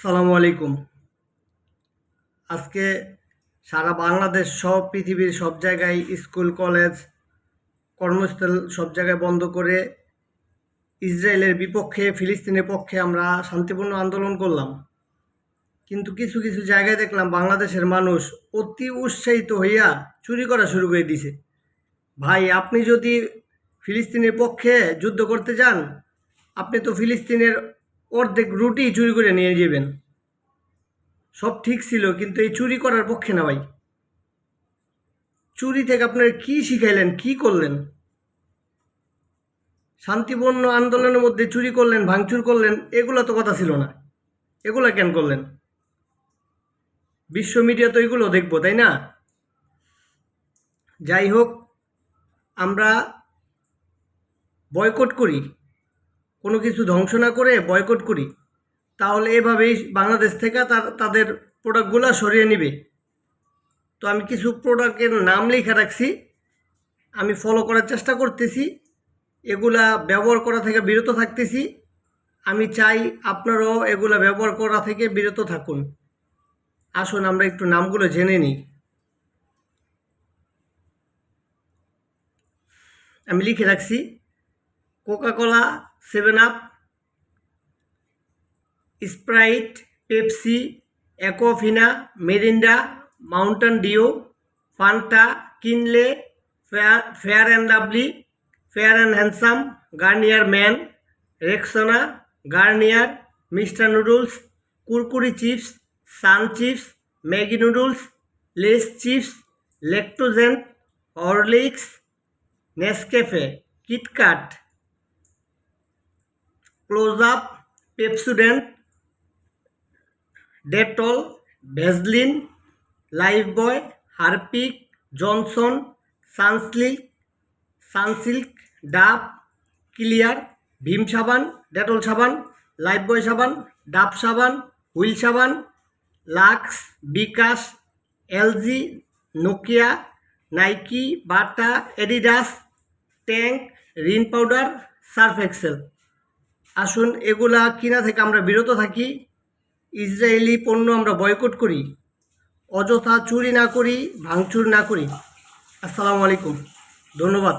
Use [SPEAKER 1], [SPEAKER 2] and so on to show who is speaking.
[SPEAKER 1] আসসালামু আলাইকুম। আজকে সারা বাংলাদেশ সব পৃথিবীর সব জায়গায় স্কুল কলেজ কর্মস্থল সব জায়গায় বন্ধ করে ইসরায়েলের বিপক্ষে ফিলিস্তিনের পক্ষে আমরা শান্তিপূর্ণ আন্দোলন করলাম। কিন্তু কিছু কিছু জায়গায় দেখলাম বাংলাদেশের মানুষ অতি উৎসাহিত হইয়া চুরি করা শুরু করে দিছে। ভাই, আপনি যদি ফিলিস্তিনের পক্ষে যুদ্ধ করতে যান, আপনি তো ফিলিস্তিনের অর্ধেক রুটি চুরি করে নিয়ে যাবেন। সব ঠিক ছিল, কিন্তু এই চুরি করার পক্ষে না ভাই। চুরি থেকে আপনারা কি শিখাইলেন, কি করলেন? শান্তিপূর্ণ আন্দোলনের মধ্যে চুরি করলেন, ভাঙচুর করলেন, এগুলো তো কথা ছিল না। এগুলো কেন করলেন? বিশ্ব মিডিয়া তো এগুলো দেখবো, তাই না? যাই হোক, আমরা বয়কট করি, কোনো কিছু ধ্বংস না করে বয়কট করি, তাহলে এভাবেই বাংলাদেশ থেকে তাদের প্রোডাক্টগুলো সরিয়ে নেবে। তো আমি কিছু প্রোডাক্টের নাম লিখে রাখছি, আমি ফলো করার চেষ্টা করতেছি, এগুলা ব্যবহার করা থেকে বিরত থাকতেছি। আমি চাই আপনারাও এগুলা ব্যবহার করা থেকে বিরত থাকুন। আসুন আমরা একটু নামগুলো জেনে নিই। আমি লিখে রাখছি: Coca Cola, 7 up, Sprite, Pepsi, Aquafina, Mirinda, Mountain Dew, Fanta, Kinley, Fair and Lovely, Fair and Handsome, Garnier man, Rexona, Garnier, Mister noodles, Kurkure chips, Sun chips, Maggi noodles, Lay's chips, Lactogen, Horlicks, Nescafe, KitKat, Close Up, Pepsodent, Dettol, Vaseline, Lifebuoy, Harpic, Johnson, Sunsilk, Dove, Clear, Vim সাবান, Dettol সাবান, Lifebuoy সাবান, Dove সাবান, Wheel সাবান, Lux, bKash, LG, Nokia, Nike, Bata, Adidas, Tang, Rin powder, Surf Excel. আসুন এগুলা কিনা থেকে আমরা বিরত থাকি, ইসরায়েলি পণ্য আমরা বয়কট করি, অযথা চুরি না করি, ভাঙচুর না করি। আসসালামু আলাইকুম, ধন্যবাদ।